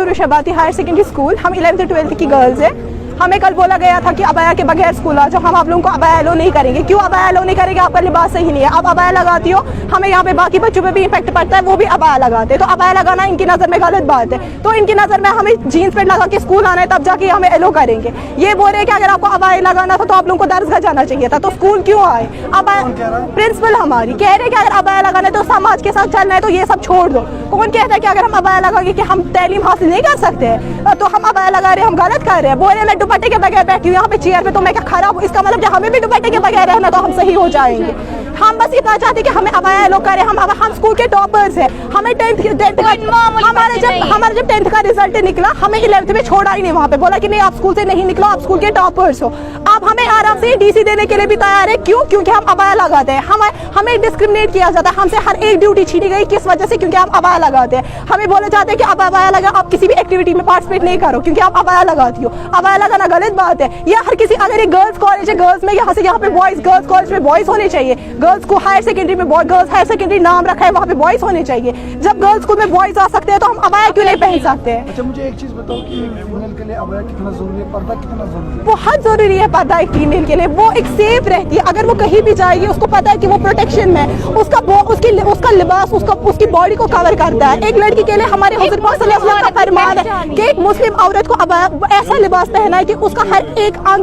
नूर शबाती higher secondary school, हम 11th 12th की girls हैं। हमें कल बोला गया था कि अबाया के बगैर स्कूल आ जाओ, हम आप लोगों को अबाया अलो नहीं करेंगे। क्यों अबाया अलो नहीं करेंगे? आपका लिबास सही नहीं है, आप अबाया लगाती हो, हमें यहाँ पे बाकी बच्चों पे भी इम्पैक्ट पड़ता है, वो भी अबाया लगाते हैं। तो अबाया लगाना इनकी नज़र में गलत बात है। तो इनकी नज़र में हमें जीन्स पेंट लगा के स्कूल आना है, तब जाके हमें एलो करेंगे। ये बोल रहे हैं कि अगर आपको अबाया लगाना था तो आप लोगों को दरसगाह जाना चाहिए था, तो स्कूल क्यों आए? अबाया प्रिंसिपल हमारी कह रहे हैं कि अगर अबाया लगाना है तो समाज के साथ चलना है तो ये सब छोड़ दो। कौन कहता है कि अगर हम अबाया लगाएंगे कि हम तालीम हासिल नहीं कर सकते हैं? तो हम अबाया लगा रहे हैं, हम गलत कर रहे हैं। बोल रहे हैं मैं दुपट्टे के बगैर बैठी हूँ यहाँ पे चेयर पे, तो मैं क्या खराब हूँ? इसका मतलब जब हमें भी दुपट्टे के बगैर रहना तो हम सही हो जाएंगे। हम बस इतना चाहते हैं कि हमें अबाया लो करें। हम स्कूल के टॉपर्स हैं, हमें हमारा जब 10th का रिजल्ट निकला, हमें 11th में छोड़ा ही नहीं, वहाँ पे बोला कि नहीं आप स्कूल से नहीं निकलो, आप स्कूल के टॉपर्स हो। आप हमें आराम से डीसी देने के लिए भी तैयार है। क्यों? क्योंकि हम अबाया लगाते हैं। हमें डिस्क्रिमिनेट किया जाता है, हमसे हर एक ड्यूटी छीनी गई, किस वजह से? क्योंकि आप अबाया लगाते हैं। हमें बोले जाते हैं कि आप अबाया लगा, आप किसी भी एक्टिविटी में पार्टिसिपेट नहीं करो क्योंकि आप अबाया लगाती हो। अबाया लगाना गलत बात है। ये हर किसी, अगर ये गर्ल्स कॉलेज है, गर्ल्स में यहाँ से यहाँ पे बॉयज, गर्ल्स कॉलेज में बॉयज होने चाहिए, गर्ल्स को हायर सेकेंडरी में गर्ल्स हायर सेकेंडरी नाम रखा है, वहाँ पे बॉयज होने चाहिए। जब गर्ल्स स्कूल में बॉयज आ सकते हैं तो हम अबाया क्यों नहीं पहन सकते हैं? अच्छा मुझे एक चीज बताओ कि फीमेल के लिए अबाया कितना जरूरी है, पर्दा कितना जरूरी है? बहुत जरूरी है पर्दा एक फीमेल के लिए। वो एक सेफ रहती है, अगर वो कहीं भी जाएगी उसको पता है कि वो प्रोटेक्शन में, उसका लिबास उसकी बॉडी को कवर करता है। एक लड़की के लिए हमारे हुज़ूर पाक सल्लल्लाहु अलैहि वसल्लम का फरमान है कि एक मुस्लिम औरत को अबाया ऐसा लिबास पहना है कि उसका हर एक अंग,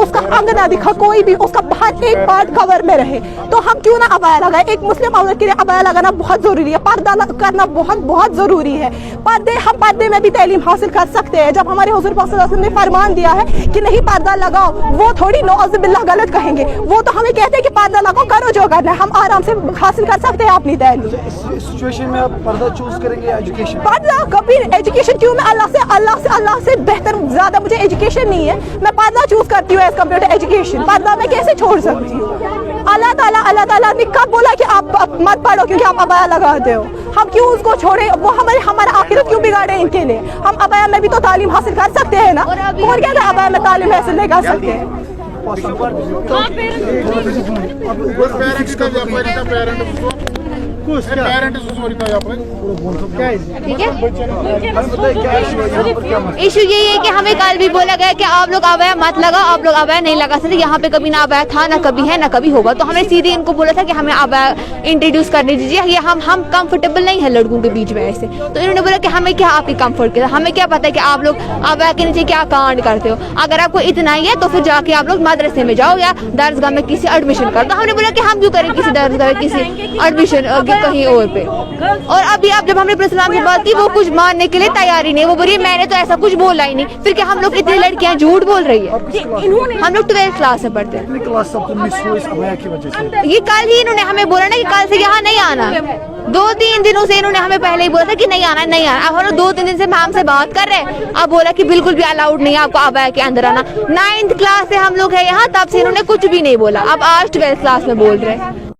उसका अंग ना दिखा, कोई भी उसका हर एक पार्ट कवर में रहे। तो हम क्यों ना अबाया लगाए? एक मुस्लिम औरत के लिए अबाया लगाना बहुत जरूरी है, पर्दा करना बहुत बहुत जरूरी है। हम पर्दे में भी तालीम हासिल कर सकते हैं। जब हमारे हुज़ूर पाक सल्लल्लाहु अलैहि वसल्लम ने फरमान दिया है कि नहीं पर्दा लगाओ, वो थोड़ी नौज़ बिल्लाह गलत कहेंगे, वो तो हमें कहते हैं कि पर्दा लगाओ, करो जो करना है, हम आराम से हासिल कर सकते हैं अपनी तालीम। इस सिचुएशन में आप पर्दा चूज करेंगे या एजुकेशन? पर्दा कभी एजुकेशन क्यों? मैं अल्लाह से बेहतर ज्यादा मुझे एजुकेशन नहीं है, मैं पर्दा चूज करती हूँ एज कम्पेयर टू एजुकेशन। पर्दा मैं कैसे छोड़ सकती हूँ? अल्लाह ताला ने कब बोला कि आप मत पढ़ो क्योंकि आप अबाया लगाते हो? हम क्यों उसको छोड़े? वो हमारा आखिरत क्यों बिगाड़े इनके लिए? हम अबाया में भी तो तालीम हासिल कर सकते हैं ना। कौन कहता है अबाया में तालीम हासिल नहीं कर सकते? इशू यही है कि हमें कल भी बोला गया कि आप लोग अबाया मत लगाओ, आप लोग अबाया नहीं लगा सकते। यहाँ पे कभी ना अबाया था, ना कभी है, ना कभी होगा। तो हमने सीधे इनको बोला था कि हमें अबाया इंट्रोड्यूस करने दीजिए, ये हम कंफर्टेबल नहीं है लड़कों के बीच में ऐसे। तो इन्होंने बोला कि हमें क्या आपकी कंफर्ट के, हमें क्या पता है कि आप लोग अबाया के नीचे क्या कांड करते हो। अगर आपको इतना ही है तो फिर जाके आप लोग मदरसे में जाओ या दरसगाह में किसी एडमिशन कर दो। हमने बोला कि हम क्यों करें किसी दरसगाह में किसी एडमिशन कहीं और पे। और अभी आप जब हमने प्रिंसिपल से बात की, वो कुछ मानने के लिए तैयार ही नहीं। वो बोली मैंने तो ऐसा कुछ बोला ही नहीं। फिर क्या हम लोग इतनी लड़कियां झूठ बोल रही है? हम लोग 12th क्लास में पढ़ते हैं। ये कल ही इन्होंने हमें बोला ना कि कल से यहाँ नहीं आना। 2-3 दिनों से इन्होंने हमें पहले ही बोला था कि नहीं आना नहीं आना। अब हम लोग 2-3 दिन से मैम से बात कर रहे हैं, अब बोला कि बिल्कुल भी अलाउड नहीं है आपको अबाया के अंदर आना। 9th क्लास से हम लोग है यहाँ, तब से इन्होंने कुछ भी नहीं बोला। अब आज 12th क्लास में बोल रहे हैं।